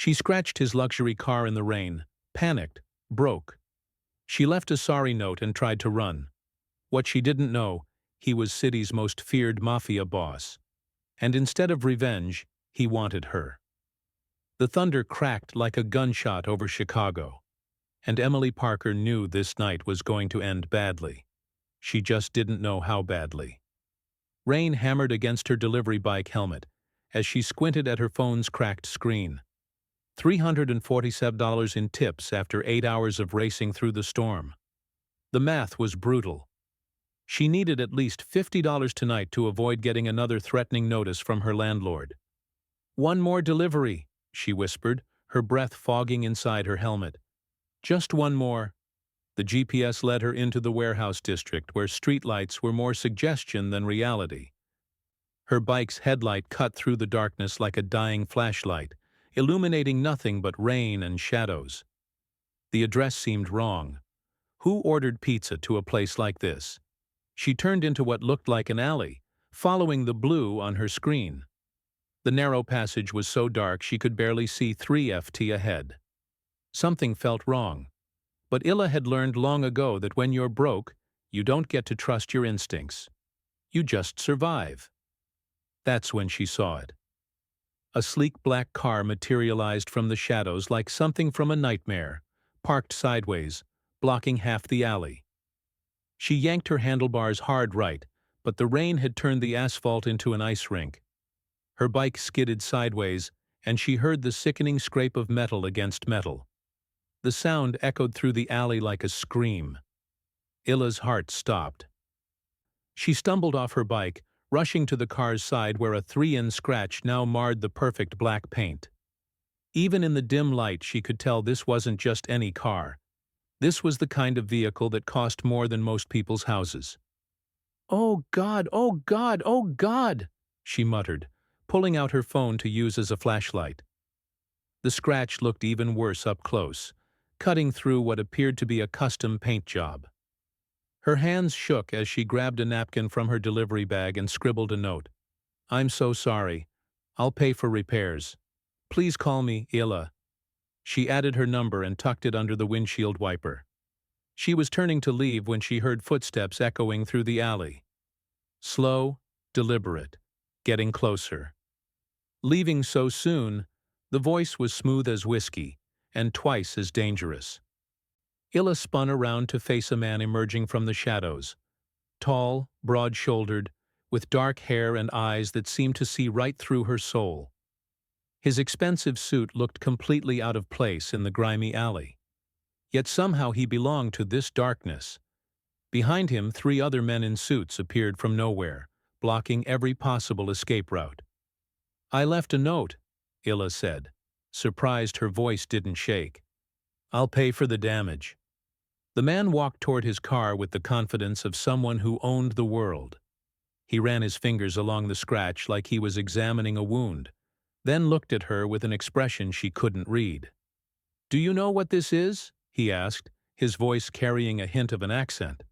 She scratched his luxury car in the rain, panicked, broke. She left a sorry note and tried to run. What she didn't know, he was city's most feared mafia boss. And instead of revenge, he wanted her. The thunder cracked like a gunshot over Chicago. And Emily Parker knew this night was going to end badly. She just didn't know how badly. Rain hammered against her delivery bike helmet as she squinted at her phone's cracked screen. $347 in tips after 8 hours of racing through the storm. The math was brutal. She needed at least $50 tonight to avoid getting another threatening notice from her landlord. "One more delivery," she whispered, her breath fogging inside her helmet. "Just one more." The GPS led her into the warehouse district where streetlights were more suggestion than reality. Her bike's headlight cut through the darkness like a dying flashlight, illuminating nothing but rain and shadows. The address seemed wrong. Who ordered pizza to a place like this? She turned into what looked like an alley, following the blue on her screen. The narrow passage was so dark she could barely see 3 FT ahead. Something felt wrong. But Illa had learned long ago that when you're broke, you don't get to trust your instincts. You just survive. That's when she saw it. A sleek black car materialized from the shadows like something from a nightmare, parked sideways, blocking half the alley. She yanked her handlebars hard right, but the rain had turned the asphalt into an ice rink. Her bike skidded sideways, and she heard the sickening scrape of metal against metal. The sound echoed through the alley like a scream. Illa's heart stopped. She stumbled off her bike, rushing to the car's side where a 3-in scratch now marred the perfect black paint. Even in the dim light she could tell this wasn't just any car. This was the kind of vehicle that cost more than most people's houses. "Oh God, oh God, oh God," she muttered, pulling out her phone to use as a flashlight. The scratch looked even worse up close, cutting through what appeared to be a custom paint job. Her hands shook as she grabbed a napkin from her delivery bag and scribbled a note. "I'm so sorry. I'll pay for repairs. Please call me Illa." She added her number and tucked it under the windshield wiper. She was turning to leave when she heard footsteps echoing through the alley. Slow, deliberate, getting closer. Leaving so soon, the voice was smooth as whiskey, and twice as dangerous. Illa spun around to face a man emerging from the shadows. Tall, broad-shouldered, with dark hair and eyes that seemed to see right through her soul. His expensive suit looked completely out of place in the grimy alley. Yet somehow he belonged to this darkness. Behind him, 3 other men in suits appeared from nowhere, blocking every possible escape route. "I left a note," Illa said, surprised her voice didn't shake. "I'll pay for the damage." The man walked toward his car with the confidence of someone who owned the world. He ran his fingers along the scratch like he was examining a wound, then looked at her with an expression she couldn't read. "Do you know what this is?" he asked, his voice carrying a hint of an accent.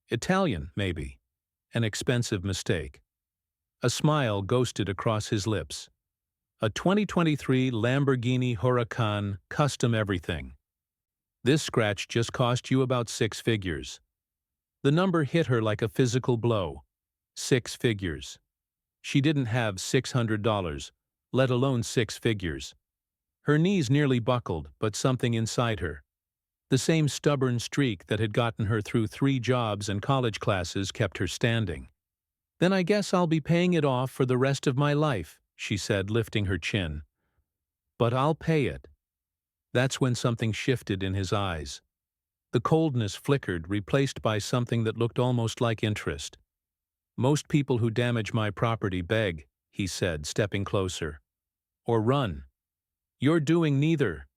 "Italian, maybe. An expensive mistake." A smile ghosted across his lips. "A 2023 Lamborghini Huracan, custom everything. This scratch just cost you about 6 figures. The number hit her like a physical blow. 6 figures. She didn't have $600, let alone 6 figures. Her knees nearly buckled, but something inside her, the same stubborn streak that had gotten her through 3 jobs and college classes, kept her standing. "Then I guess I'll be paying it off for the rest of my life," she said, lifting her chin. "But I'll pay it." That's when something shifted in his eyes. The coldness flickered, replaced by something that looked almost like interest. "Most people who damage my property beg," he said, stepping closer. "Or run. You're doing neither.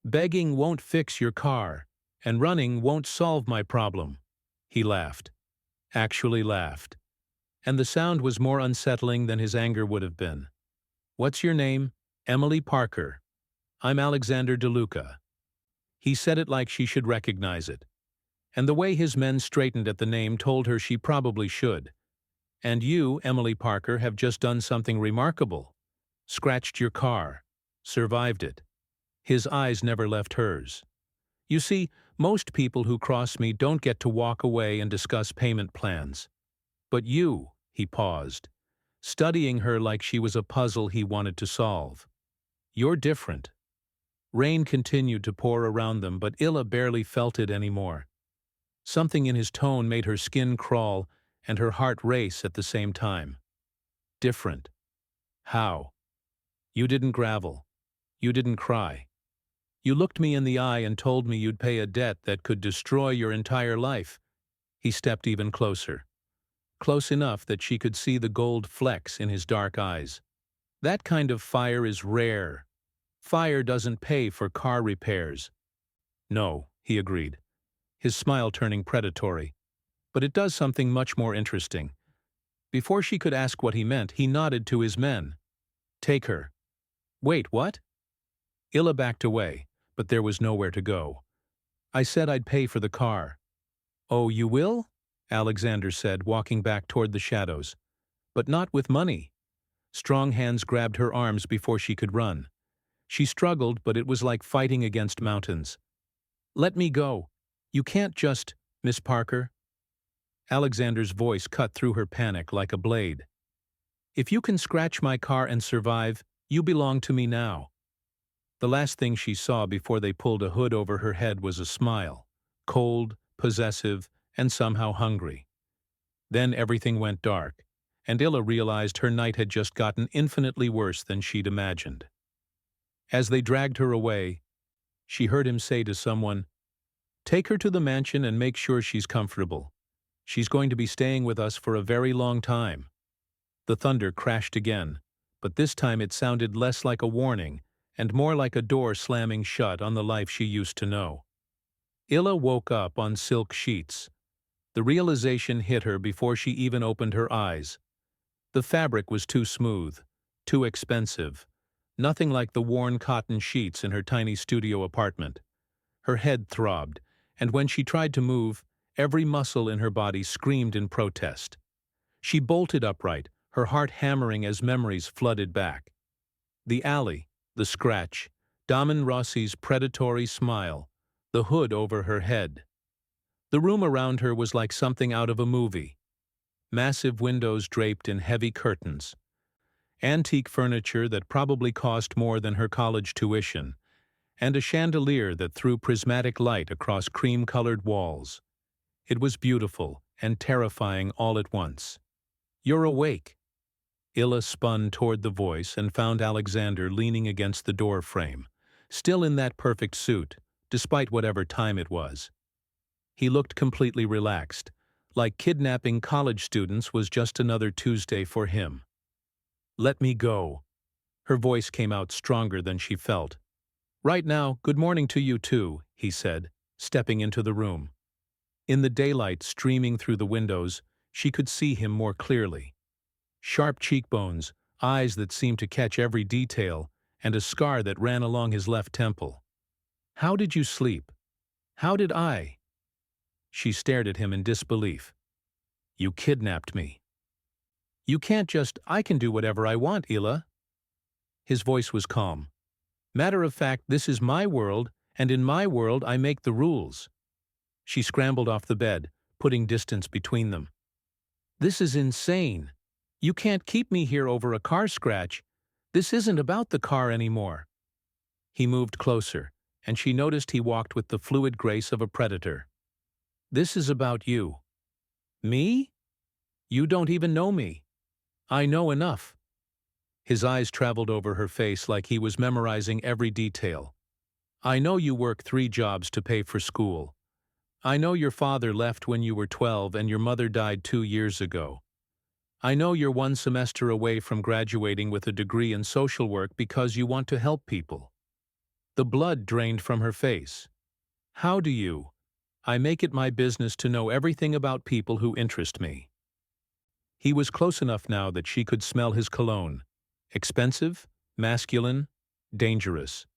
Begging won't fix your car, and running won't solve my problem." He laughed. Actually laughed. And the sound was more unsettling than his anger would have been. "What's your name?" "Emily Parker. I'm Alexander DeLuca." He said it like she should recognize it. And the way his men straightened at the name told her she probably should. "And you, Emily Parker, have just done something remarkable. Scratched your car. Survived it. His eyes never left hers. You see, most people who cross me don't get to walk away and discuss payment plans. But you, he paused, studying her like she was a puzzle he wanted to solve. You're different. Rain continued to pour around them, but Illa barely felt it anymore. Something in his tone made her skin crawl and her heart race at the same time. Different. How? You didn't gravel. You didn't cry. You looked me in the eye and told me you'd pay a debt that could destroy your entire life. He stepped even closer. Close enough that she could see the gold flecks in his dark eyes. That kind of fire is rare. Fire doesn't pay for car repairs. No, he agreed, his smile turning predatory. But it does something much more interesting. Before she could ask what he meant, he nodded to his men. Take her. Wait, what? Illa backed away, but there was nowhere to go. I said I'd pay for the car. Oh, you will? Alexander said, walking back toward the shadows. But not with money. Strong hands grabbed her arms before she could run. She struggled, but it was like fighting against mountains. Let me go. You can't just, Miss Parker. Alexander's voice cut through her panic like a blade. If you can scratch my car and survive, you belong to me now. The last thing she saw before they pulled a hood over her head was a smile, cold, possessive, and somehow hungry. Then everything went dark, and Illa realized her night had just gotten infinitely worse than she'd imagined. As they dragged her away, she heard him say to someone, "Take her to the mansion and make sure she's comfortable. She's going to be staying with us for a very long time." The thunder crashed again, but this time it sounded less like a warning and more like a door slamming shut on the life she used to know. Illa woke up on silk sheets. The realization hit her before she even opened her eyes. The fabric was too smooth, too expensive, nothing like the worn cotton sheets in her tiny studio apartment. Her head throbbed, and when she tried to move, every muscle in her body screamed in protest. She bolted upright, her heart hammering as memories flooded back. The alley, the scratch, Daman Rossi's predatory smile, the hood over her head. The room around her was like something out of a movie. Massive windows draped in heavy curtains. Antique furniture that probably cost more than her college tuition, and a chandelier that threw prismatic light across cream-colored walls. It was beautiful and terrifying all at once. "You're awake." Illa spun toward the voice and found Alexander leaning against the door frame, still in that perfect suit, despite whatever time it was. He looked completely relaxed, like kidnapping college students was just another Tuesday for him. "Let me go." Her voice came out stronger than she felt. "Right now, good morning to you too," he said, stepping into the room. In the daylight streaming through the windows, she could see him more clearly. Sharp cheekbones, eyes that seemed to catch every detail, and a scar that ran along his left temple. "How did you sleep? How did I?" She stared at him in disbelief. "You kidnapped me." "You can't just, I can do whatever I want, Illa." His voice was calm. "Matter of fact, this is my world, and in my world I make the rules." She scrambled off the bed, putting distance between them. "This is insane. You can't keep me here over a car scratch. This isn't about the car anymore." He moved closer, and she noticed he walked with the fluid grace of a predator. "This is about you." "Me? You don't even know me." "I know enough." His eyes traveled over her face like he was memorizing every detail. "I know you work 3 jobs to pay for school. I know your father left when you were 12 and your mother died 2 years ago. I know you're 1 semester away from graduating with a degree in social work because you want to help people." The blood drained from her face. "How do you? I make it my business to know everything about people who interest me." He was close enough now that she could smell his cologne. Expensive, masculine, dangerous.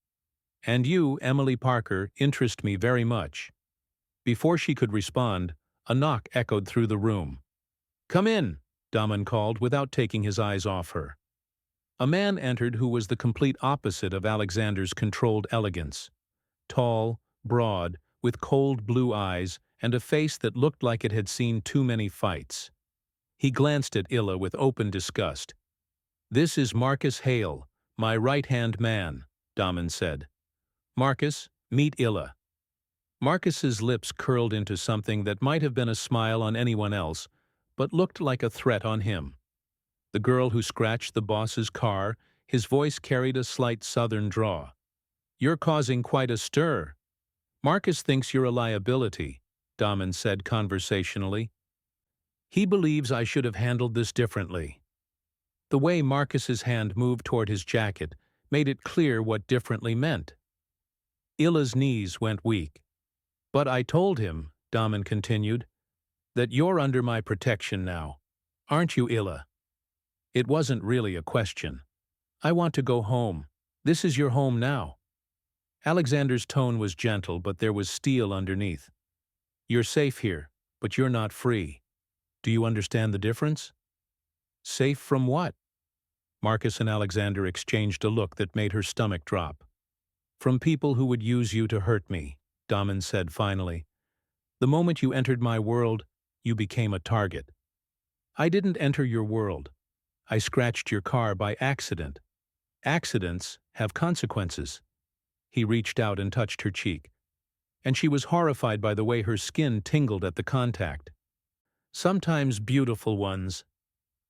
"And you, Emily Parker, interest me very much." Before she could respond, a knock echoed through the room. "Come in," Daman called without taking his eyes off her. A man entered who was the complete opposite of Alexander's controlled elegance. Tall, broad, with cold blue eyes and a face that looked like it had seen too many fights. He glanced at Illa with open disgust. "This is Marcus Hale, my right-hand man," Daman said. "Marcus, meet Illa." Marcus's lips curled into something that might have been a smile on anyone else, but looked like a threat on him. The girl who scratched the boss's car, his voice carried a slight southern drawl. "You're causing quite a stir. Marcus thinks you're a liability," Daman said conversationally. "He believes I should have handled this differently." The way Marcus's hand moved toward his jacket made it clear what differently meant. Illa's knees went weak. "But I told him," Daman continued, "that you're under my protection now. Aren't you, Illa?" "It wasn't really a question. I want to go home. This is your home now." Alexander's tone was gentle, but there was steel underneath. "You're safe here, but you're not free. Do you understand the difference?" "Safe from what?" Marcus and Alexander exchanged a look that made her stomach drop. "From people who would use you to hurt me," Daman said finally. "The moment you entered my world, you became a target. I didn't enter your world. I scratched your car by accident. Accidents have consequences." He reached out and touched her cheek, and she was horrified by the way her skin tingled at the contact. "Sometimes beautiful ones."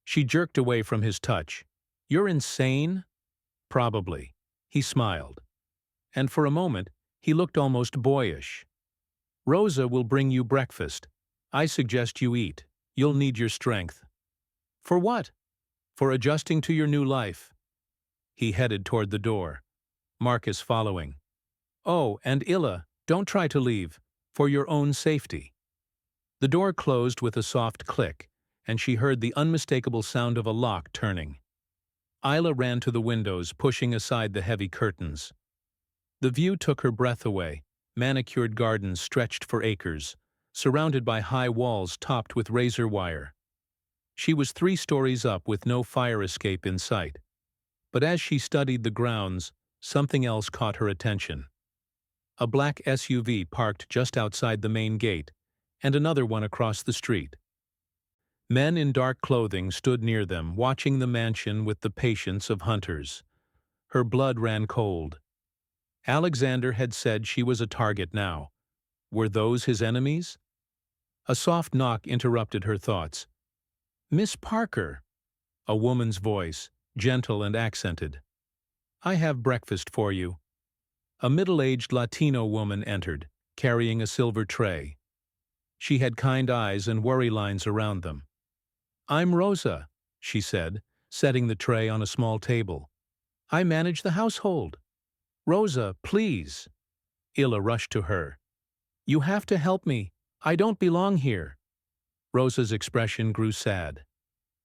She jerked away from his touch. "You're insane?" "Probably." He smiled. And for a moment, he looked almost boyish. "Rosa will bring you breakfast. I suggest you eat. You'll need your strength." "For what?" "For adjusting to your new life." He headed toward the door, Marcus following. "Oh, and Illa, don't try to leave, for your own safety." The door closed with a soft click, and she heard the unmistakable sound of a lock turning. Illa ran to the windows, pushing aside the heavy curtains. The view took her breath away, manicured gardens stretched for acres, surrounded by high walls topped with razor wire. She was 3 stories up with no fire escape in sight. But as she studied the grounds, something else caught her attention. A black SUV parked just outside the main gate, and another one across the street. Men in dark clothing stood near them, watching the mansion with the patience of hunters. Her blood ran cold. Alexander had said she was a target now. Were those his enemies? A soft knock interrupted her thoughts. "Miss Parker," a woman's voice, gentle and accented. "I have breakfast for you." A middle-aged Latino woman entered, carrying a silver tray. She had kind eyes and worry lines around them. "I'm Rosa," she said, setting the tray on a small table. "I manage the household." "Rosa, please." Illa rushed to her. "You have to help me. I don't belong here." Rosa's expression grew sad.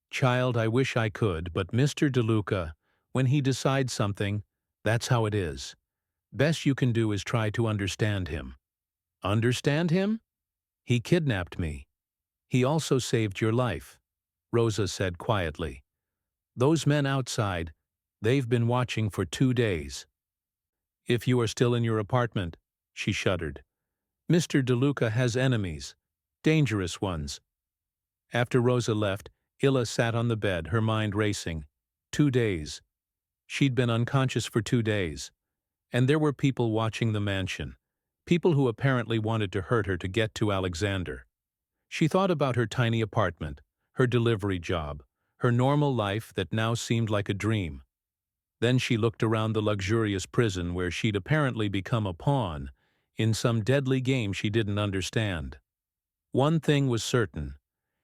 "Child, I wish I could, but Mr. DeLuca, when he decides something, that's how it is. Best you can do is try to understand him." "Understand him?" "He kidnapped me. He also saved your life," Rosa said quietly. "Those men outside, they've been watching for 2 days." "If you are still in your apartment," she shuddered. "Mr. DeLuca has enemies, dangerous ones." After Rosa left, Illa sat on the bed, her mind racing. 2 days. She'd been unconscious for 2 days. And there were people watching the mansion. People who apparently wanted to hurt her to get to Alexander. She thought about her tiny apartment, her delivery job, her normal life that now seemed like a dream. Then she looked around the luxurious prison where she'd apparently become a pawn in some deadly game she didn't understand. One thing was certain.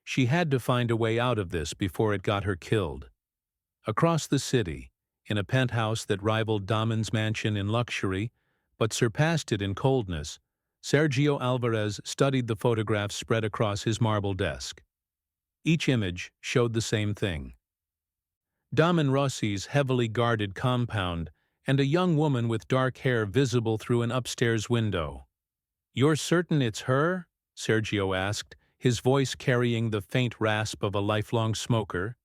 She had to find a way out of this before it got her killed. Across the city, in a penthouse that rivaled Daman's mansion in luxury, but surpassed it in coldness, Sergio Alvarez studied the photographs spread across his marble desk. Each image showed the same thing. Daman Rossi's heavily guarded compound and a young woman with dark hair visible through an upstairs window. "You're certain it's her?" Sergio asked, his voice carrying the faint rasp of a lifelong smoker.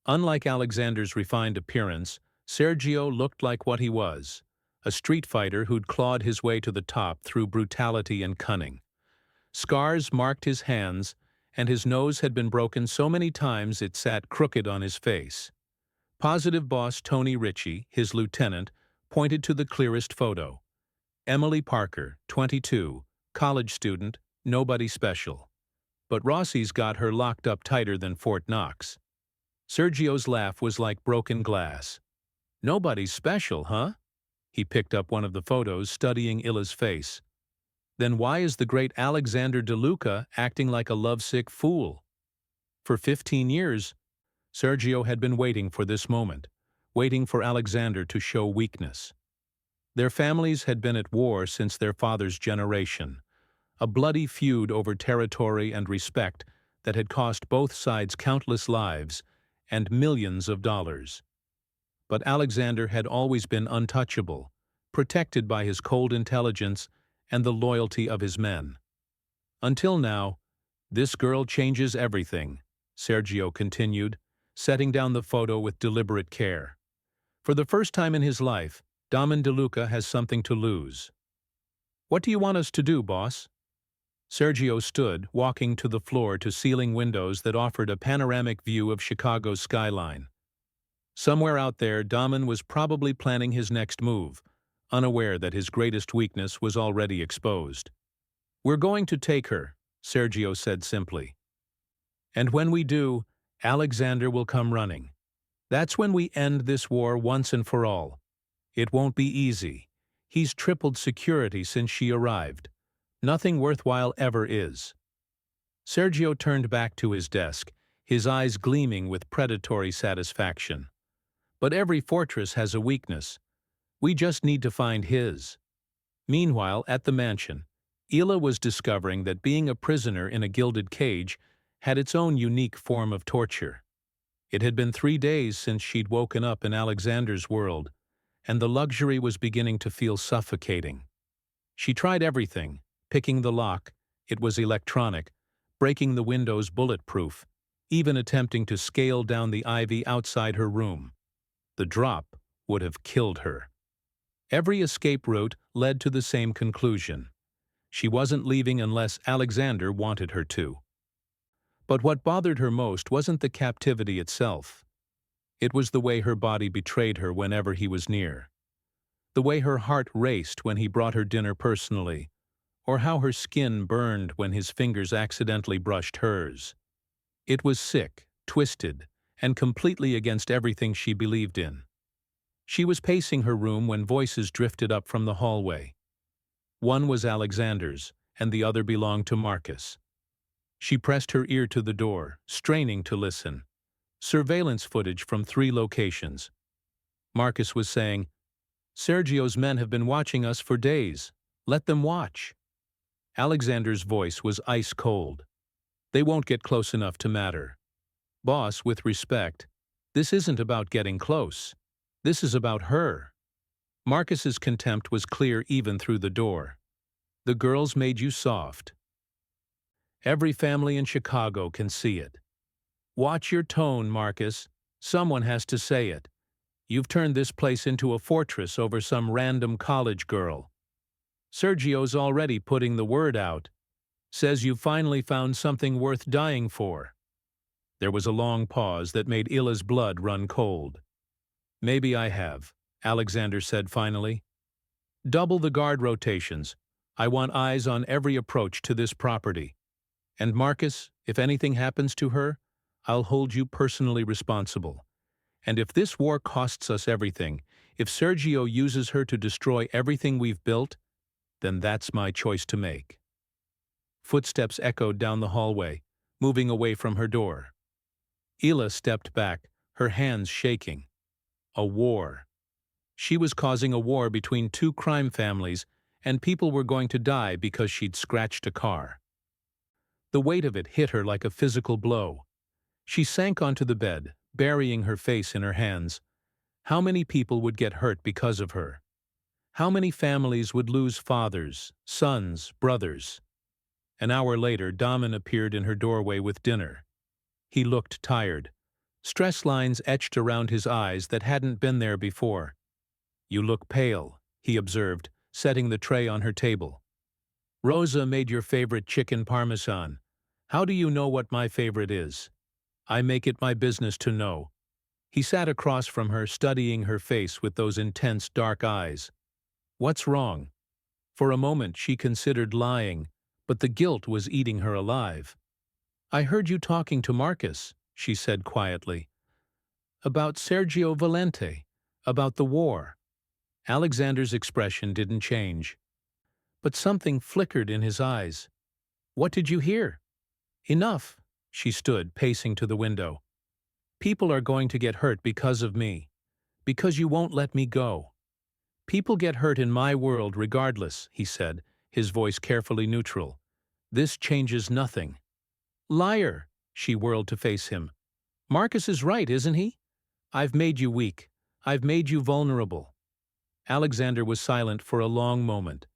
Unlike Alexander's refined appearance, Sergio looked like what he was, a street fighter who'd clawed his way to the top through brutality and cunning. Scars marked his hands, and his nose had been broken so many times it sat crooked on his face. Positive boss Tony Ritchie, his lieutenant, pointed to the clearest photo. Emily Parker, 22, college student, nobody special. But Rossi's got her locked up tighter than Fort Knox. Sergio's laugh was like broken glass. Nobody's special, huh? He picked up one of the photos, studying Illa's face. Then why is the great Alexander DeLuca acting like a lovesick fool? For 15 years, Sergio had been waiting for this moment, waiting for Alexander to show weakness. Their families had been at war since their father's generation, a bloody feud over territory and respect that had cost both sides countless lives and millions of dollars. But Alexander had always been untouchable, protected by his cold intelligence and the loyalty of his men. Until now, this girl changes everything, Sergio continued, setting down the photo with deliberate care. For the first time in his life, Damon DeLuca has something to lose. What do you want us to do, boss? Sergio stood, walking to the floor-to-ceiling windows that offered a panoramic view of Chicago's skyline. Somewhere out there, Damon was probably planning his next move, unaware that his greatest weakness was already exposed. We're going to take her, Sergio said simply. And when we do, Alexander will come running. That's when we end this war once and for all. It won't be easy. He's tripled security since she arrived. Nothing worthwhile ever is. Sergio turned back to his desk, his eyes gleaming with predatory satisfaction. But every fortress has a weakness. We just need to find his. Meanwhile, at the mansion, Ila was discovering that being a prisoner in a gilded cage had its own unique form of torture. It had been 3 days since she'd woken up in Alexander's world, and the luxury was beginning to feel suffocating. She tried everything, picking the lock, it was electronic, breaking the windows bulletproof, even attempting to scale down the ivy outside her room. The drop would have killed her. Every escape route led to the same conclusion. She wasn't leaving unless Alexander wanted her to. But what bothered her most wasn't the captivity itself. It was the way her body betrayed her whenever he was near. The way her heart raced when he brought her dinner personally, or how her skin burned when his fingers accidentally brushed hers. It was sick, twisted, and completely against everything she believed in. She was pacing her room when voices drifted up from the hallway. One was Alexander's, and the other belonged to Marcus. She pressed her ear to the door, straining to listen. Surveillance footage from 3 locations. Marcus was saying, "Sergio's men have been watching us for days. Let them watch." Alexander's voice was ice cold. "They won't get close enough to matter. Boss, with respect, this isn't about getting close. This is about her." Marcus's contempt was clear even through the door. "The girls made you soft. Every family in Chicago can see it. Watch your tone, Marcus. Someone has to say it. You've turned this place into a fortress over some random college girl. Sergio's already putting the word out. Says you finally found something worth dying for." There was a long pause that made Ila's blood run cold. "Maybe I have," Alexander said finally. "Double the guard rotations. I want eyes on every approach to this property. And Marcus, if anything happens to her, I'll hold you personally responsible. And if this war costs us everything, if Sergio uses her to destroy everything we've built, then that's my choice to make." Footsteps echoed down the hallway, moving away from her door. Ila stepped back, her hands shaking. A war. She was causing a war between 2 crime families, and people were going to die because she'd scratched a car. The weight of it hit her like a physical blow. She sank onto the bed, burying her face in her hands. How many people would get hurt because of her? How many families would lose fathers, sons, brothers? An hour later, Damon appeared in her doorway with dinner. He looked tired. Stress lines etched around his eyes that hadn't been there before. "You look pale," he observed, setting the tray on her table. "Rosa made your favorite chicken parmesan. How do you know what my favorite is? I make it my business to know." He sat across from her, studying her face with those intense dark eyes. "What's wrong?" For a moment she considered lying, but the guilt was eating her alive. "I heard you talking to Marcus," she said quietly. "About Sergio Valente, about the war." Alexander's expression didn't change, but something flickered in his eyes. "What did you hear?" "Enough." She stood, pacing to the window. "People are going to get hurt because of me. Because you won't let me go." "People get hurt in my world regardless," he said, his voice carefully neutral. "This changes nothing." "Liar!" She whirled to face him. "Marcus is right, isn't he? I've made you weak. I've made you vulnerable." Alexander was silent for a long moment.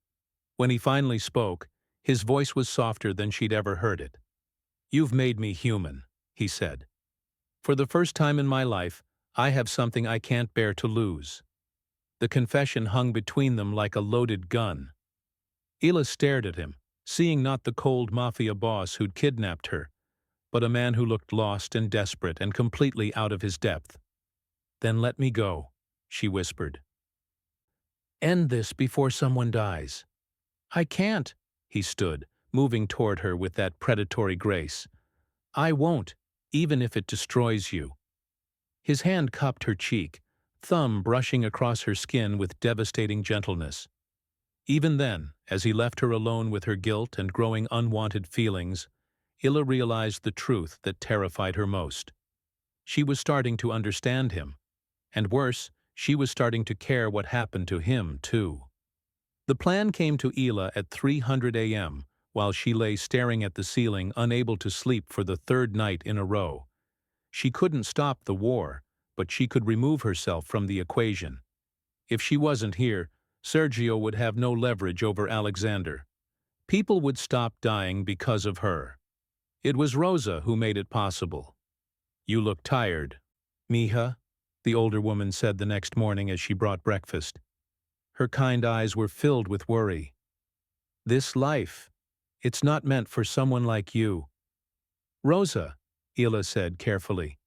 When he finally spoke, his voice was softer than she'd ever heard it. "You've made me human," he said. "For the first time in my life, I have something I can't bear to lose." The confession hung between them like a loaded gun. Hila stared at him, seeing not the cold Mafia boss who'd kidnapped her, but a man who looked lost and desperate and completely out of his depth. "Then let me go," she whispered. "End this before someone dies." "I can't," he stood, moving toward her with that predatory grace. "I won't, even if it destroys you." His hand cupped her cheek, thumb brushing across her skin with devastating gentleness. Even then, as he left her alone with her guilt and growing unwanted feelings, Hila realized the truth that terrified her most. She was starting to understand him, and worse, she was starting to care what happened to him, too. The plan came to Hila at 3:00 a.m., while she lay staring at the ceiling, unable to sleep for the third night in a row. She couldn't stop the war, but she could remove herself from the equation. If she wasn't here, Sergio would have no leverage over Alexander. People would stop dying because of her. It was Rosa who made it possible. "You look tired, mija," the older woman said the next morning as she brought breakfast. Her kind eyes were filled with worry. "This life, it's not meant for someone like you." "Rosa," Hila said carefully,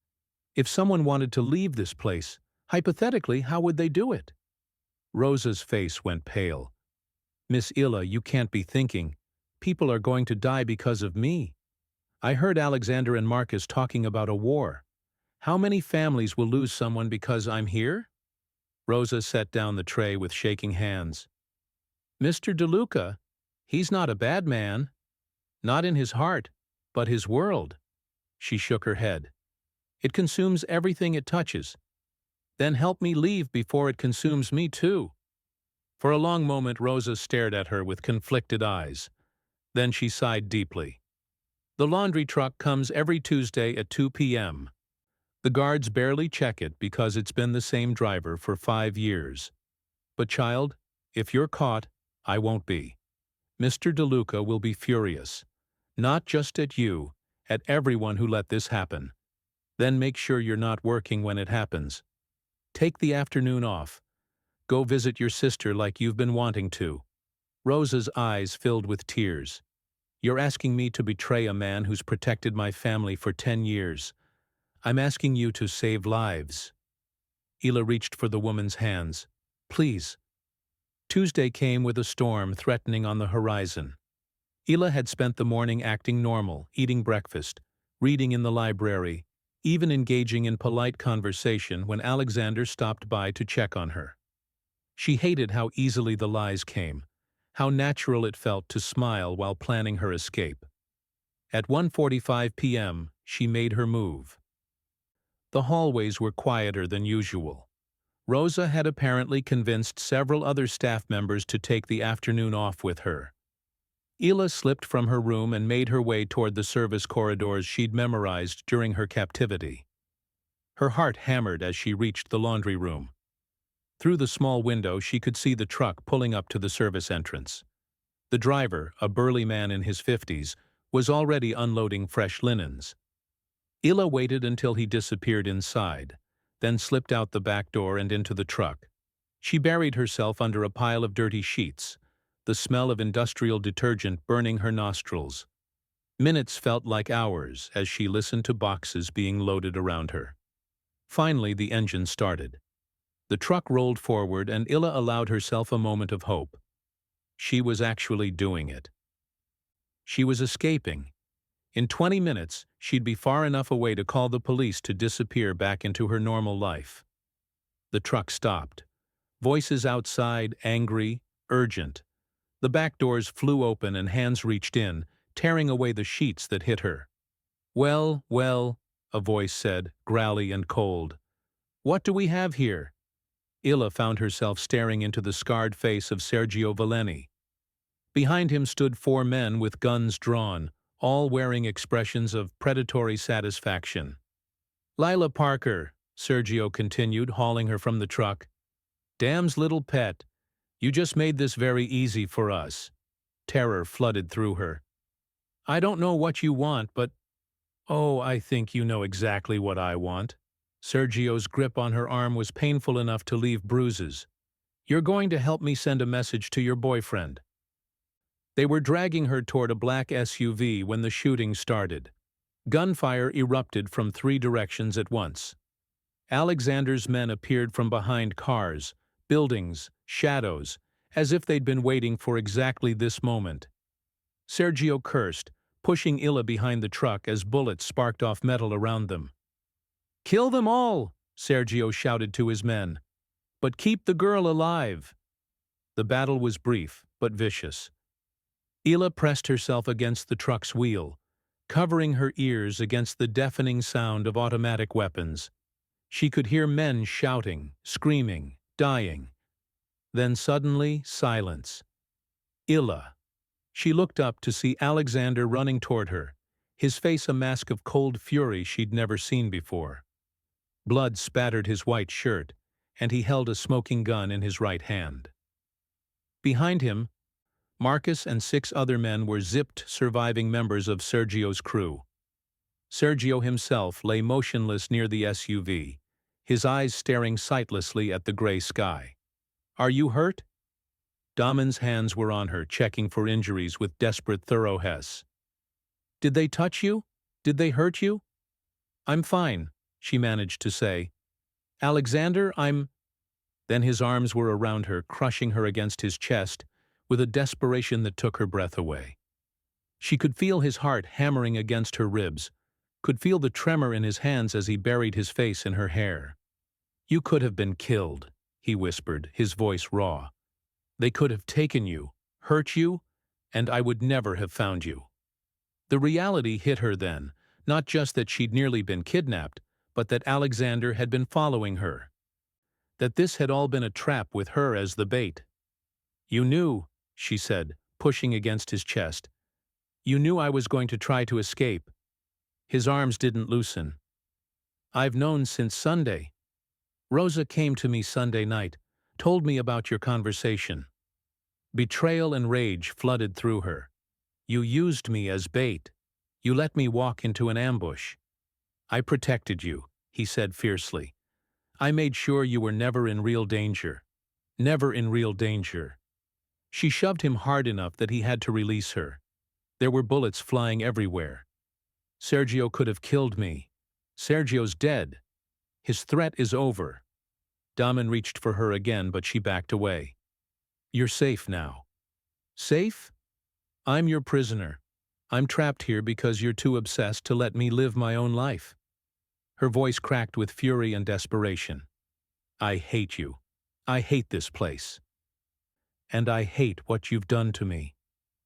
"if someone wanted to leave this place, hypothetically, how would they do it?" Rosa's face went pale. "Miss Hila, you can't be thinking. People are going to die because of me. I heard Alexander and Marcus talking about a war. How many families will lose someone because I'm here?" Rosa set down the tray with shaking hands. "Mr. DeLuca, he's not a bad man. Not in his heart, but his world." She shook her head. "It consumes everything it touches. Then help me leave before it consumes me too." For a long moment Rosa stared at her with conflicted eyes. Then she sighed deeply. "The laundry truck comes every Tuesday at 2 p.m. The guards barely check it because it's been the same driver for 5 years. But child, if you're caught, I won't be. Mr. DeLuca will be furious. Not just at you, at everyone who let this happen. Then make sure you're not working when it happens. Take the afternoon off. Go visit your sister like you've been wanting to." Rosa's eyes filled with tears. "You're asking me to betray a man who's protected my family for 10 years. I'm asking you to save lives." Hila reached for the woman's hands. "Please." Tuesday came with a storm threatening on the horizon. Hila had spent the morning acting normal, eating breakfast, reading in the library, even engaging in polite conversation when Alexander stopped by to check on her. She hated how easily the lies came, how natural it felt to smile while planning her escape. At 1:45 p.m., she made her move. The hallways were quieter than usual. Rosa had apparently convinced several other staff members to take the afternoon off with her. Hila slipped from her room and made her way toward the service corridors she'd memorized during her captivity. Her heart hammered as she reached the laundry room. Through the small window she could see the truck pulling up to the service entrance. The driver, a burly man in his 50s, was already unloading fresh linens. Illa waited until he disappeared inside, then slipped out the back door and into the truck. She buried herself under a pile of dirty sheets, the smell of industrial detergent burning her nostrils. Minutes felt like hours as she listened to boxes being loaded around her. Finally, the engine started. The truck rolled forward and Illa allowed herself a moment of hope. She was actually doing it. She was escaping. In 20 minutes, she'd be far enough away to call the police to disappear back into her normal life. The truck stopped. Voices outside, angry, urgent. The back doors flew open and hands reached in, tearing away the sheets that hit her. "Well, well," a voice said, growly and cold. "What do we have here?" Illa found herself staring into the scarred face of Sergio Valeni. Behind him stood 4 men with guns drawn, all wearing expressions of predatory satisfaction. "Lila Parker," Sergio continued, hauling her from the truck. "Dam's little pet, you just made this very easy for us." Terror flooded through her. "I don't know what you want, but—" "Oh, I think you know exactly what I want." Sergio's grip on her arm was painful enough to leave bruises. "You're going to help me send a message to your boyfriend." They were dragging her toward a black SUV when the shooting started. Gunfire erupted from 3 directions at once. Alexander's men appeared from behind cars, buildings, shadows, as if they'd been waiting for exactly this moment. Sergio cursed, pushing Illa behind the truck as bullets sparked off metal around them. "Kill them all!" Sergio shouted to his men. "But keep the girl alive!" The battle was brief, but vicious. Illa pressed herself against the truck's wheel, covering her ears against the deafening sound of automatic weapons. She could hear men shouting, screaming, dying. Then suddenly, silence. Illa. She looked up to see Alexander running toward her, his face a mask of cold fury she'd never seen before. Blood spattered his white shirt, and he held a smoking gun in his right hand. Behind him, Marcus and 6 other men were zipped surviving members of Sergio's crew. Sergio himself lay motionless near the SUV, his eyes staring sightlessly at the gray sky. "Are you hurt?" Damon's hands were on her, checking for injuries with desperate thoroughness. "Did they touch you? Did they hurt you?" "I'm fine," she managed to say. "Alexander, I'm—" Then his arms were around her, crushing her against his chest, with a desperation that took her breath away. She could feel his heart hammering against her ribs, could feel the tremor in his hands as he buried his face in her hair. "You could have been killed," he whispered, his voice raw. "They could have taken you, hurt you, and I would never have found you." The reality hit her then, not just that she'd nearly been kidnapped, but that Alexander had been following her. That this had all been a trap with her as the bait. "You knew," she said, pushing against his chest. "You knew I was going to try to escape." His arms didn't loosen. "I've known since Sunday. Rosa came to me Sunday night, told me about your conversation." Betrayal and rage flooded through her. "You used me as bait. You let me walk into an ambush." "I protected you," he said fiercely. "I made sure you were never in real danger. Never in real danger." She shoved him hard enough that he had to release her. There were bullets flying everywhere. "Sergio could have killed me. Sergio's dead. His threat is over." Damon reached for her again, but she backed away. "You're safe now." "Safe? I'm your prisoner. I'm trapped here because you're too obsessed to let me live my own life." Her voice cracked with fury and desperation. "I hate you. I hate this place. And I hate what you've done to me."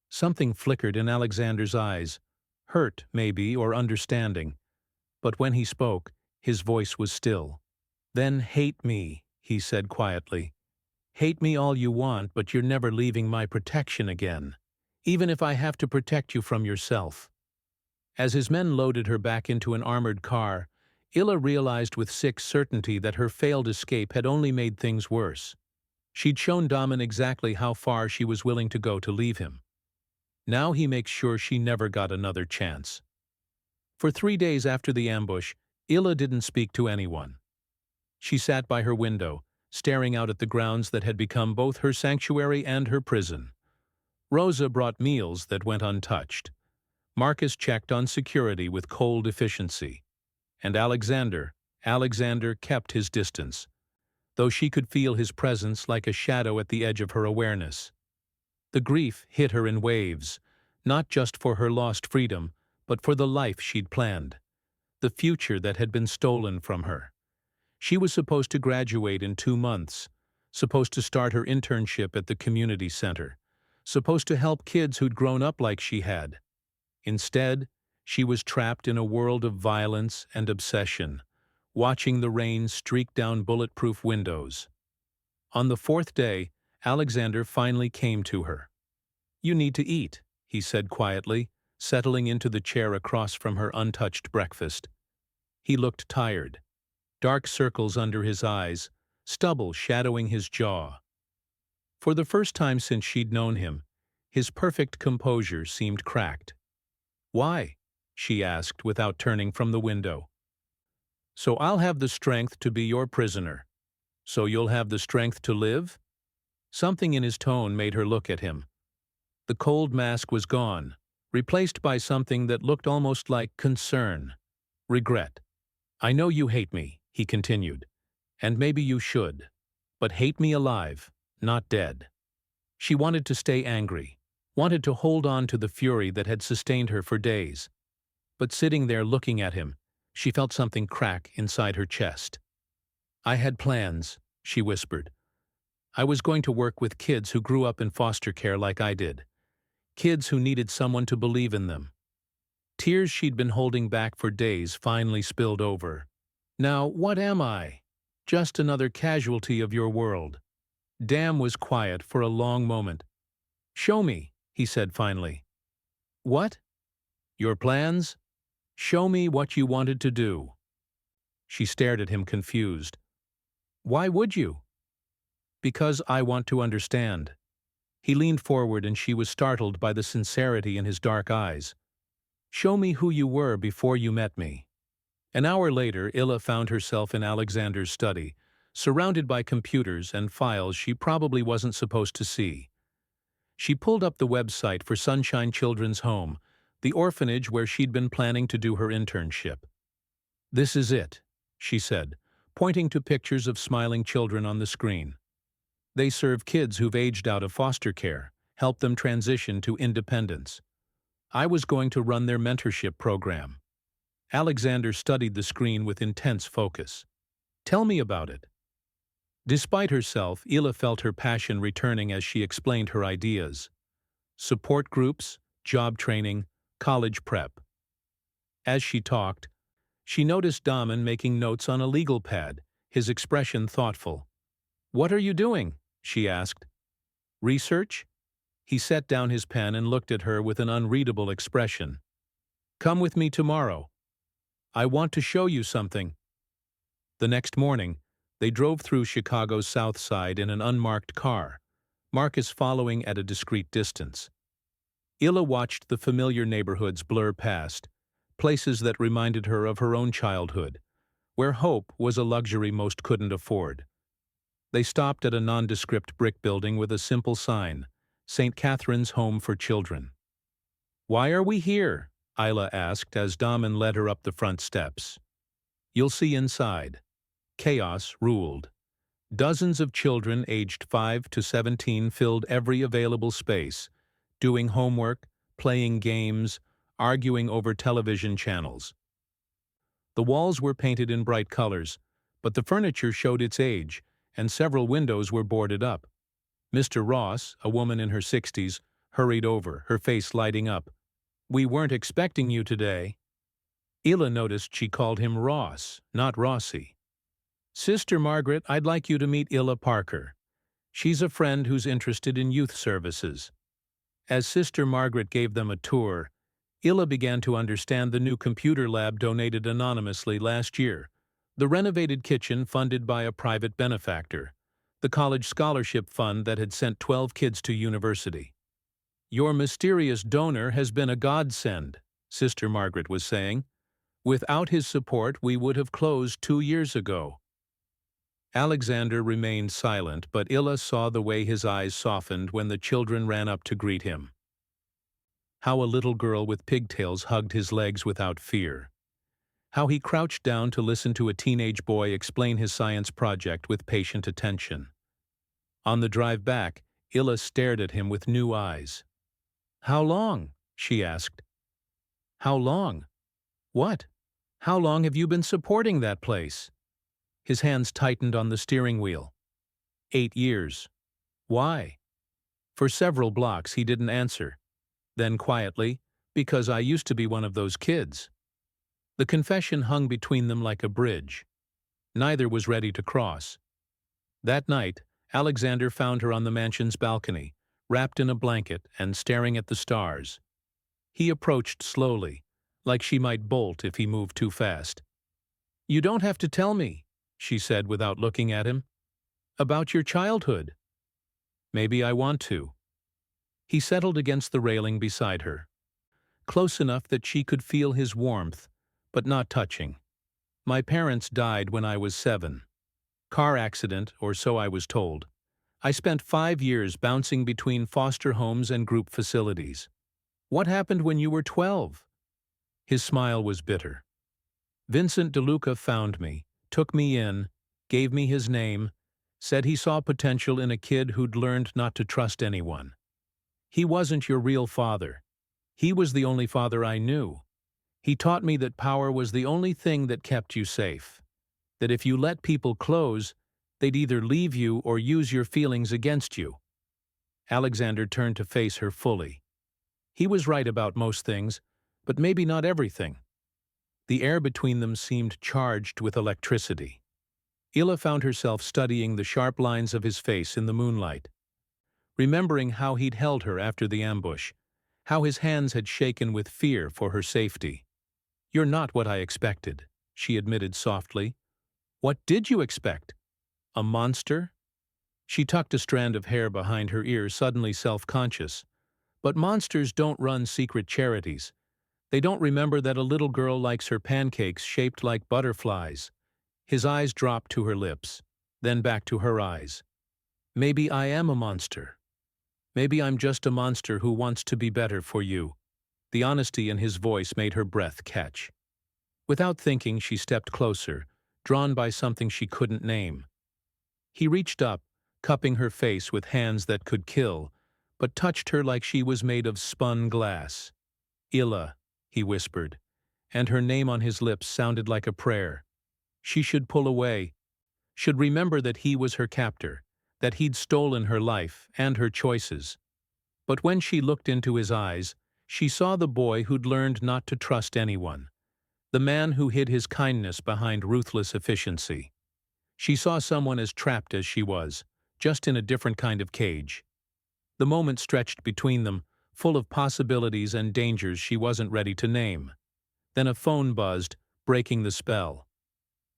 Something flickered in Alexander's eyes, hurt, maybe, or understanding. But when he spoke, his voice was still. "Then hate me," he said quietly. "Hate me all you want, but you're never leaving my protection again, even if I have to protect you from yourself." As his men loaded her back into an armored car, Illa realized with sick certainty that her failed escape had only made things worse. She'd shown Damon exactly how far she was willing to go to leave him. Now he makes sure she never got another chance. For 3 days after the ambush, Illa didn't speak to anyone. She sat by her window, staring out at the grounds that had become both her sanctuary and her prison. Rosa brought meals that went untouched. Marcus checked on security with cold efficiency. And Alexander kept his distance, though she could feel his presence like a shadow at the edge of her awareness. The grief hit her in waves, not just for her lost freedom, but for the life she'd planned, the future that had been stolen from her. She was supposed to graduate in 2 months, supposed to start her internship at the community center, supposed to help kids who'd grown up like she had. Instead, she was trapped in a world of violence and obsession, watching the rain streak down bulletproof windows. On the 4th day, Alexander finally came to her. "You need to eat," he said quietly, settling into the chair across from her untouched breakfast. He looked tired, dark circles under his eyes, stubble shadowing his jaw. For the first time since she'd known him, his perfect composure seemed cracked. "Why?" she asked without turning from the window. "So I'll have the strength to be your prisoner. So you'll have the strength to live?" Something in his tone made her look at him. The cold mask was gone, replaced by something that looked almost like concern, regret. "I know you hate me," he continued, "and maybe you should. But hate me alive, not dead." She wanted to stay angry, wanted to hold on to the fury that had sustained her for days. But sitting there looking at him, she felt something crack inside her chest. "I had plans," she whispered. "I was going to work with kids who grew up in foster care like I did. Kids who needed someone to believe in them." Tears she'd been holding back for days finally spilled over. "Now, what am I? Just another casualty of your world." Dam was quiet for a long moment. "Show me," he said finally. "What?" "Your plans? Show me what you wanted to do." She stared at him confused. "Why would you?" "Because I want to understand." He leaned forward and she was startled by the sincerity in his dark eyes. "Show me who you were before you met me." An hour later, Illa found herself in Alexander's study, surrounded by computers and files she probably wasn't supposed to see. She pulled up the website for Sunshine Children's Home, the orphanage where she'd been planning to do her internship. "This is it," she said, pointing to pictures of smiling children on the screen. "They serve kids who've aged out of foster care, help them transition to independence. I was going to run their mentorship program." Alexander studied the screen with intense focus. "Tell me about it." Despite herself, Illa felt her passion returning as she explained her ideas. Support groups, job training, college prep. As she talked, she noticed Daman making notes on a legal pad, his expression thoughtful. "What are you doing?" she asked. "Research?" He set down his pen and looked at her with an unreadable expression. "Come with me tomorrow. I want to show you something." The next morning, they drove through Chicago's South Side in an unmarked car, Marcus following at a discreet distance. Illa watched the familiar neighborhoods blur past, places that reminded her of her own childhood, where hope was a luxury most couldn't afford. They stopped at a nondescript brick building with a simple sign, St. Catherine's Home for Children. "Why are we here?" Isla asked as Daman led her up the front steps. "You'll see inside." Chaos ruled. Dozens of children aged 5 to 17 filled every available space, doing homework, playing games, arguing over television channels. The walls were painted in bright colors, but the furniture showed its age, and several windows were boarded up. Mr. Ross, a woman in her 60s, hurried over, her face lighting up. "We weren't expecting you today." Illa noticed she called him Ross, not Rossi. "Sister Margaret, I'd like you to meet Illa Parker. She's a friend who's interested in youth services." As Sister Margaret gave them a tour, Illa began to understand the new computer lab donated anonymously last year, the renovated kitchen funded by a private benefactor, the college scholarship fund that had sent 12 kids to university. "Your mysterious donor has been a godsend," Sister Margaret was saying. Without his support, we would have closed 2 years ago." Alexander remained silent, but Illa saw the way his eyes softened when the children ran up to greet him. How a little girl with pigtails hugged his legs without fear. How he crouched down to listen to a teenage boy explain his science project with patient attention. On the drive back, Illa stared at him with new eyes. "How long?" she asked. "How long? What? How long have you been supporting that place?" His hands tightened on the steering wheel. 8 years. Why? For several blocks he didn't answer. Then quietly, "Because I used to be one of those kids." The confession hung between them like a bridge. Neither was ready to cross. That night, Alexander found her on the mansion's balcony, wrapped in a blanket and staring at the stars. He approached slowly, like she might bolt if he moved too fast. "You don't have to tell me," she said without looking at him. "About your childhood." "Maybe I want to." He settled against the railing beside her, close enough that she could feel his warmth, but not touching. "My parents died when I was 7. Car accident, or so I was told. I spent 5 years bouncing between foster homes and group facilities." "What happened when you were 12? His smile was bitter. "Vincent DeLuca found me, took me in, gave me his name, said he saw potential in a kid who'd learned not to trust anyone. He wasn't your real father. He was the only father I knew. He taught me that power was the only thing that kept you safe. That if you let people close, they'd either leave you or use your feelings against you." Alexander turned to face her fully. He was right about most things, but maybe not everything. The air between them seemed charged with electricity. Illa found herself studying the sharp lines of his face in the moonlight, remembering how he'd held her after the ambush, how his hands had shaken with fear for her safety. "You're not what I expected," she admitted softly. "What did you expect? A monster?" She tucked a strand of hair behind her ear, suddenly self-conscious. "But monsters don't run secret charities. They don't remember that a little girl likes her pancakes shaped like butterflies." His eyes dropped to her lips, then back to her eyes. "Maybe I am a monster. Maybe I'm just a monster who wants to be better for you." The honesty in his voice made her breath catch. Without thinking, she stepped closer, drawn by something she couldn't name. He reached up, cupping her face with hands that could kill, but touched her like she was made of spun glass. "Illa," he whispered, and her name on his lips sounded like a prayer. She should pull away, should remember that he was her captor, that he'd stolen her life and her choices. But when she looked into his eyes, she saw the boy who'd learned not to trust anyone, the man who hid his kindness behind ruthless efficiency. She saw someone as trapped as she was, just in a different kind of cage. The moment stretched between them, full of possibilities and dangers she wasn't ready to name. Then a phone buzzed, breaking the spell.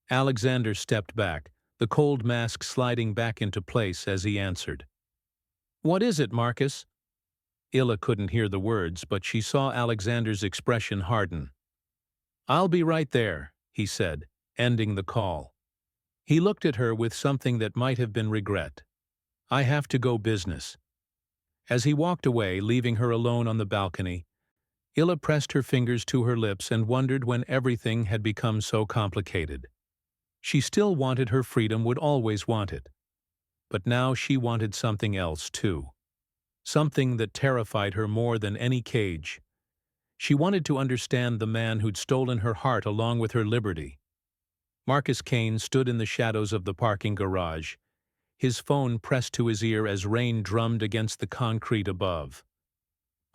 Alexander stepped back, the cold mask sliding back into place as he answered. "What is it, Marcus?" Illa couldn't hear the words, but she saw Alexander's expression harden. "I'll be right there," he said, ending the call. He looked at her with something that might have been regret. "I have to go business." As he walked away, leaving her alone on the balcony, Illa pressed her fingers to her lips and wondered when everything had become so complicated. She still wanted her freedom, would always want it. But now she wanted something else, too. Something that terrified her more than any cage. She wanted to understand the man who'd stolen her heart along with her liberty. Marcus Kane stood in the shadows of the parking garage, his phone pressed to his ear as rain drummed against the concrete above.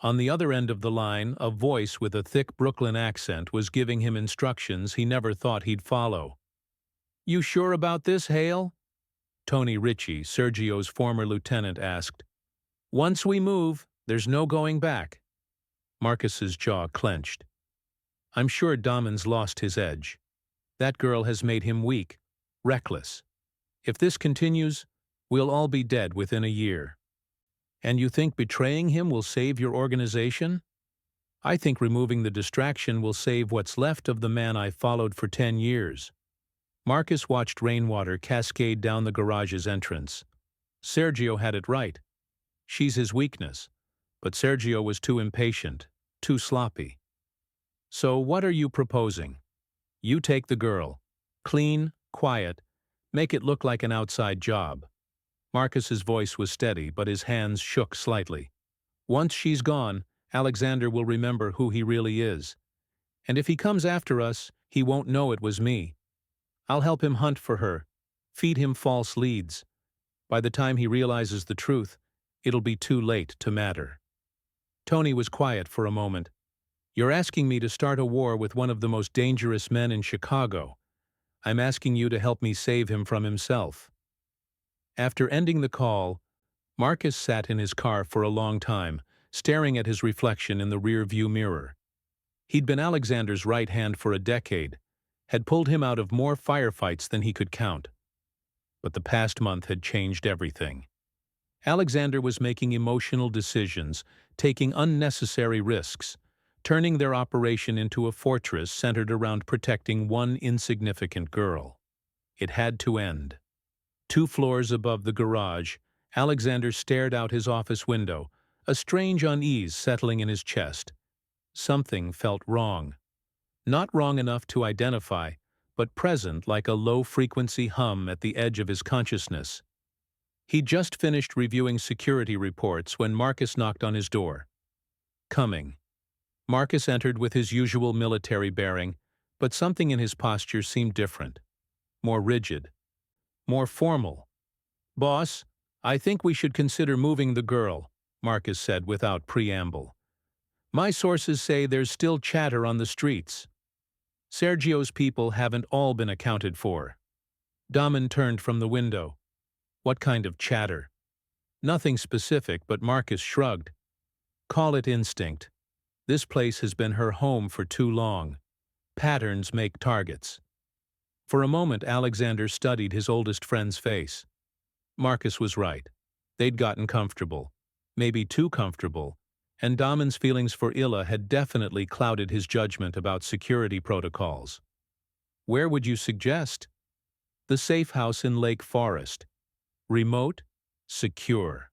On the other end of the line, a voice with a thick Brooklyn accent was giving him instructions he never thought he'd follow. "You sure about this, Hale?" Tony Ritchie, Sergio's former lieutenant, asked. "Once we move, there's no going back." Marcus's jaw clenched. "I'm sure Damon's lost his edge. That girl has made him weak, reckless. If this continues, we'll all be dead within a year." "And you think betraying him will save your organization?" I think removing the distraction will save what's left of the man I followed for 10 years. Marcus watched rainwater cascade down the garage's entrance. Sergio had it right. She's his weakness. But Sergio was too impatient, too sloppy. So what are you proposing? You take the girl. Clean, quiet, make it look like an outside job. Marcus's voice was steady, but his hands shook slightly. Once she's gone, Alexander will remember who he really is. And if he comes after us, he won't know it was me. I'll help him hunt for her, feed him false leads. By the time he realizes the truth, it'll be too late to matter. Tony was quiet for a moment. You're asking me to start a war with one of the most dangerous men in Chicago. I'm asking you to help me save him from himself. After ending the call, Marcus sat in his car for a long time, staring at his reflection in the rear-view mirror. He'd been Alexander's right hand for a decade, had pulled him out of more firefights than he could count. But the past month had changed everything. Alexander was making emotional decisions, taking unnecessary risks, turning their operation into a fortress centered around protecting one insignificant girl. It had to end. 2 floors above the garage, Alexander stared out his office window, a strange unease settling in his chest. Something felt wrong. Not wrong enough to identify, but present like a low-frequency hum at the edge of his consciousness. He'd just finished reviewing security reports when Marcus knocked on his door. Coming. Marcus entered with his usual military bearing, but something in his posture seemed different. More rigid. More formal. "Boss, I think we should consider moving the girl," Marcus said without preamble. "My sources say there's still chatter on the streets. Sergio's people haven't all been accounted for." Damon turned from the window. What kind of chatter? Nothing specific, but Marcus shrugged. Call it instinct. This place has been her home for too long. Patterns make targets. For a moment, Alexander studied his oldest friend's face. Marcus was right. They'd gotten comfortable. Maybe too comfortable. And Damon's feelings for Illa had definitely clouded his judgment about security protocols. Where would you suggest? The safe house in Lake Forest. Remote, secure.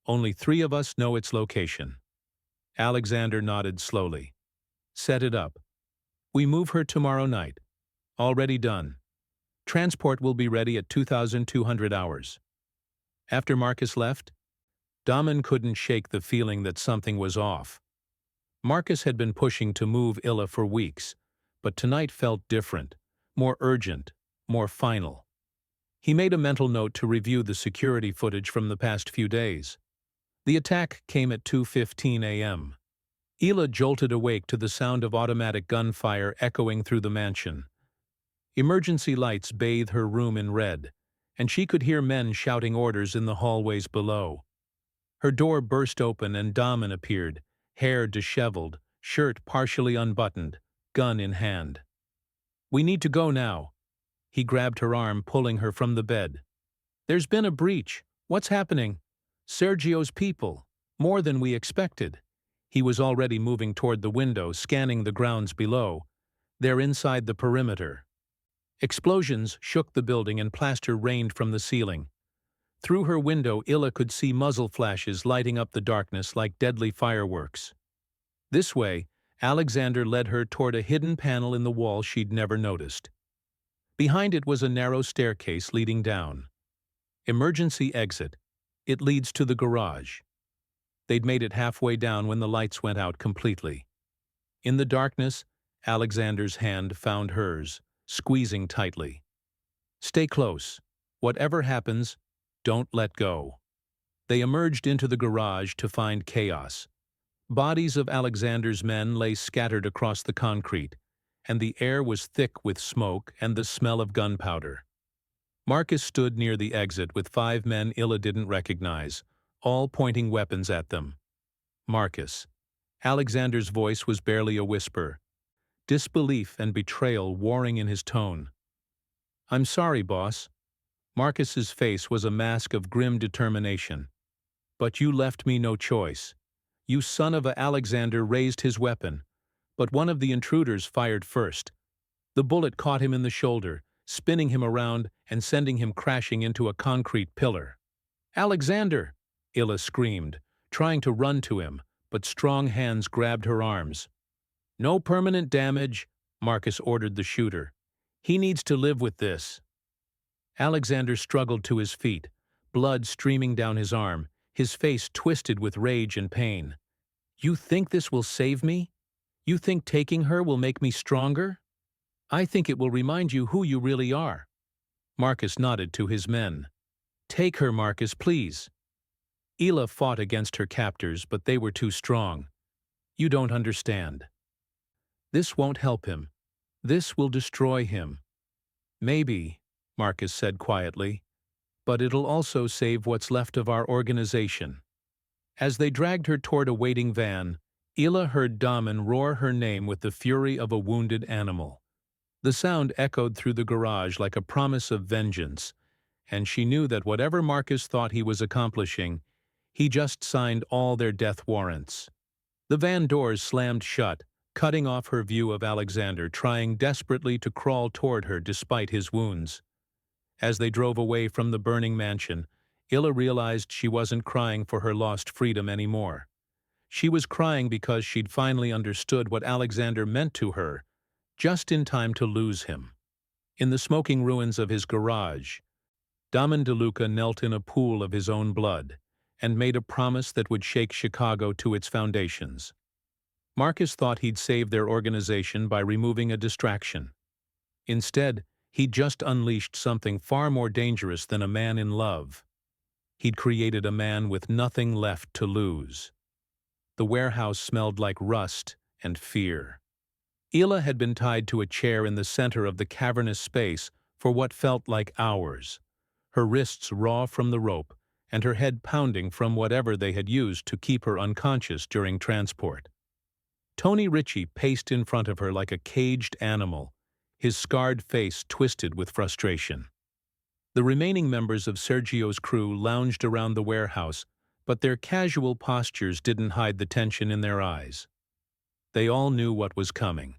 Only 3 of us know its location. Alexander nodded slowly. Set it up. We move her tomorrow night. Already done. Transport will be ready at 2,200 hours. After Marcus left, Damon couldn't shake the feeling that something was off. Marcus had been pushing to move Illa for weeks, but tonight felt different, more urgent, more final. He made a mental note to review the security footage from the past few days. The attack came at 2:15 a.m. Illa jolted awake to the sound of automatic gunfire echoing through the mansion. Emergency lights bathed her room in red, and she could hear men shouting orders in the hallways below. Her door burst open and Damon appeared, hair disheveled, shirt partially unbuttoned, gun in hand. "We need to go now." He grabbed her arm, pulling her from the bed. "There's been a breach. What's happening?" "Sergio's people. More than we expected." He was already moving toward the window, scanning the grounds below. "They're inside the perimeter." Explosions shook the building and plaster rained from the ceiling. Through her window, Illa could see muzzle flashes lighting up the darkness like deadly fireworks. This way, Alexander led her toward a hidden panel in the wall she'd never noticed. Behind it was a narrow staircase leading down. Emergency exit. It leads to the garage. They'd made it halfway down when the lights went out completely. In the darkness, Alexander's hand found hers, squeezing tightly. "Stay close. Whatever happens, don't let go." They emerged into the garage to find chaos. Bodies of Alexander's men lay scattered across the concrete, and the air was thick with smoke and the smell of gunpowder. Marcus stood near the exit with 5 men Illa didn't recognize, all pointing weapons at them. "Marcus." Alexander's voice was barely a whisper, disbelief and betrayal warring in his tone. "I'm sorry, boss." Marcus's face was a mask of grim determination. "But you left me no choice. "You son of a—" Alexander raised his weapon, but one of the intruders fired first. The bullet caught him in the shoulder, spinning him around and sending him crashing into a concrete pillar. "Alexander!" Illa screamed, trying to run to him, but strong hands grabbed her arms. "No permanent damage," Marcus ordered the shooter. "He needs to live with this." Alexander struggled to his feet, blood streaming down his arm, his face twisted with rage and pain. "You think this will save me? You think taking her will make me stronger? I think it will remind you who you really are." Marcus nodded to his men. "Take her, Marcus, please." Ila fought against her captors, but they were too strong. "You don't understand. This won't help him. This will destroy him." "Maybe," Marcus said quietly, "but it'll also save what's left of our organization." As they dragged her toward a waiting van, Ila heard Daman roar her name with the fury of a wounded animal. The sound echoed through the garage like a promise of vengeance, and she knew that whatever Marcus thought he was accomplishing, he just signed all their death warrants. The van doors slammed shut, cutting off her view of Alexander trying desperately to crawl toward her despite his wounds. As they drove away from the burning mansion, Illa realized she wasn't crying for her lost freedom anymore. She was crying because she'd finally understood what Alexander meant to her, just in time to lose him. In the smoking ruins of his garage, Daman DeLuca knelt in a pool of his own blood and made a promise that would shake Chicago to its foundations. Marcus thought he'd save their organization by removing a distraction. Instead, he'd just unleashed something far more dangerous than a man in love. He'd created a man with nothing left to lose. The warehouse smelled like rust and fear. Ila had been tied to a chair in the center of the cavernous space for what felt like hours, her wrists raw from the rope and her head pounding from whatever they had used to keep her unconscious during transport. Tony Ritchie paced in front of her like a caged animal, his scarred face twisted with frustration. The remaining members of Sergio's crew lounged around the warehouse, but their casual postures didn't hide the tension in their eyes. They all knew what was coming.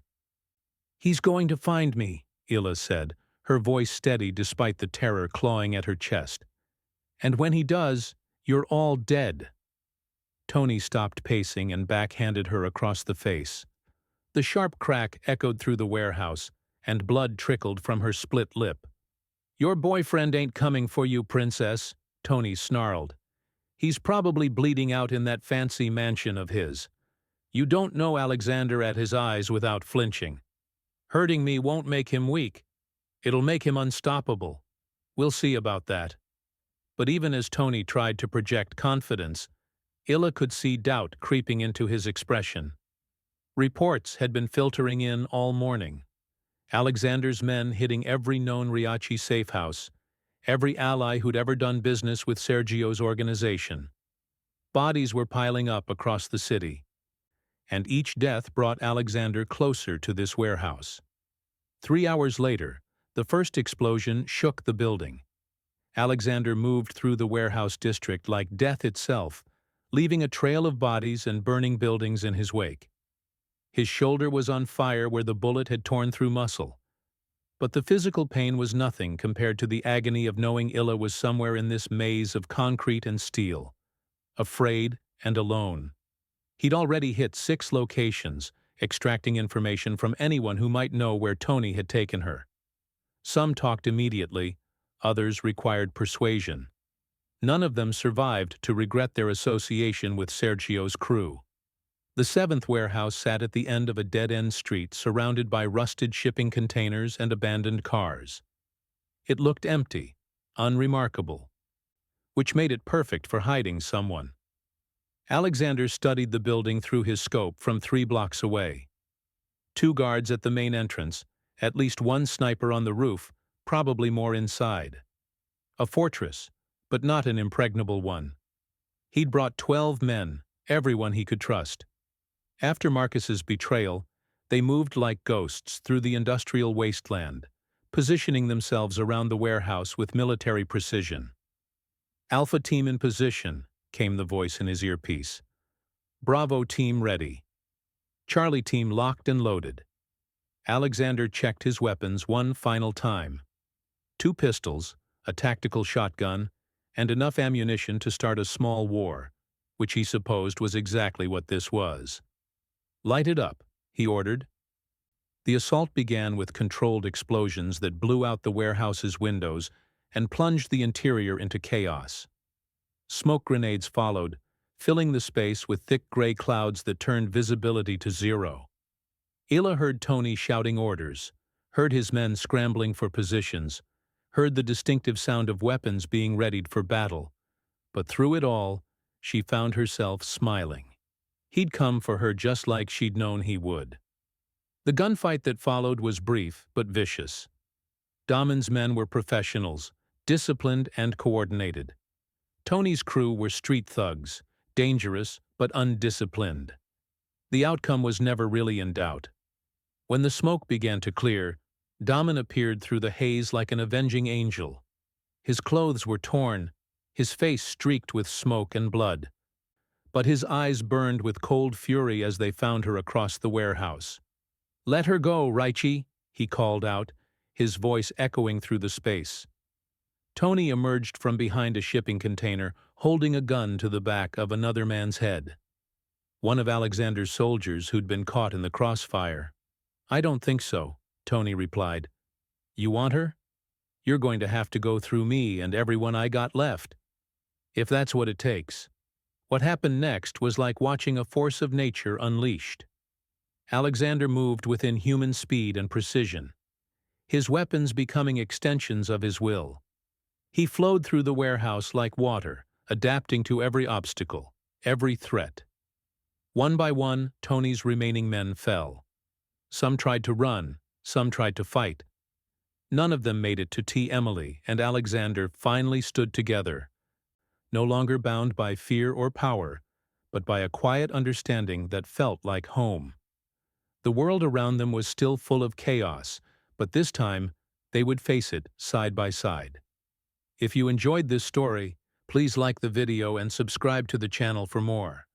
"He's going to find me," Ila said, her voice steady despite the terror clawing at her chest. "And when he does, you're all dead." Tony stopped pacing and backhanded her across the face. The sharp crack echoed through the warehouse, and blood trickled from her split lip. "Your boyfriend ain't coming for you, princess," Tony snarled. "He's probably bleeding out in that fancy mansion of his. You don't know Alexander at his eyes without flinching. Hurting me won't make him weak. It'll make him unstoppable. We'll see about that." But even as Tony tried to project confidence, Illa could see doubt creeping into his expression. Reports had been filtering in all morning. Alexander's men hitting every known Riachi safe house, every ally who'd ever done business with Sergio's organization. Bodies were piling up across the city, and each death brought Alexander closer to this warehouse. 3 hours later, the first explosion shook the building. Alexander moved through the warehouse district like death itself, leaving a trail of bodies and burning buildings in his wake. His shoulder was on fire where the bullet had torn through muscle. But the physical pain was nothing compared to the agony of knowing Illa was somewhere in this maze of concrete and steel, afraid and alone. He'd already hit 6 locations, extracting information from anyone who might know where Tony had taken her. Some talked immediately, others required persuasion. None of them survived to regret their association with Sergio's crew. The 7th warehouse sat at the end of a dead-end street surrounded by rusted shipping containers and abandoned cars. It looked empty, unremarkable, which made it perfect for hiding someone. Alexander studied the building through his scope from 3 blocks away. 2 guards at the main entrance, at least 1 sniper on the roof, probably more inside. A fortress, but not an impregnable one. He'd brought 12 men, everyone he could trust. After Marcus's betrayal, they moved like ghosts through the industrial wasteland, positioning themselves around the warehouse with military precision. "Alpha team in position," came the voice in his earpiece. Bravo team ready. Charlie team locked and loaded. Alexander checked his weapons one final time. 2 pistols, a tactical shotgun, and enough ammunition to start a small war, which he supposed was exactly what this was. "Light it up," he ordered. The assault began with controlled explosions that blew out the warehouse's windows and plunged the interior into chaos. Smoke grenades followed, filling the space with thick gray clouds that turned visibility to zero. Ila heard Tony shouting orders, heard his men scrambling for positions, heard the distinctive sound of weapons being readied for battle. But through it all, she found herself smiling. He'd come for her just like she'd known he would. The gunfight that followed was brief but vicious. Damon's men were professionals, disciplined and coordinated. Tony's crew were street thugs, dangerous but undisciplined. The outcome was never really in doubt. When the smoke began to clear, Damon appeared through the haze like an avenging angel. His clothes were torn, his face streaked with smoke and blood. But his eyes burned with cold fury as they found her across the warehouse. "Let her go, Raichi," he called out, his voice echoing through the space. Tony emerged from behind a shipping container, holding a gun to the back of another man's head. One of Alexander's soldiers who'd been caught in the crossfire. "I don't think so," Tony replied. "You want her? You're going to have to go through me and everyone I got left. If that's what it takes." What happened next was like watching a force of nature unleashed. Alexander moved within human speed and precision, his weapons becoming extensions of his will. He flowed through the warehouse like water, adapting to every obstacle, every threat. One by one, Tony's remaining men fell. Some tried to run, some tried to fight. None of them made it to T. Emily, and Alexander finally stood together, no longer bound by fear or power, but by a quiet understanding that felt like home. The world around them was still full of chaos, but this time they would face it side by side. If you enjoyed this story, please like the video and subscribe to the channel for more.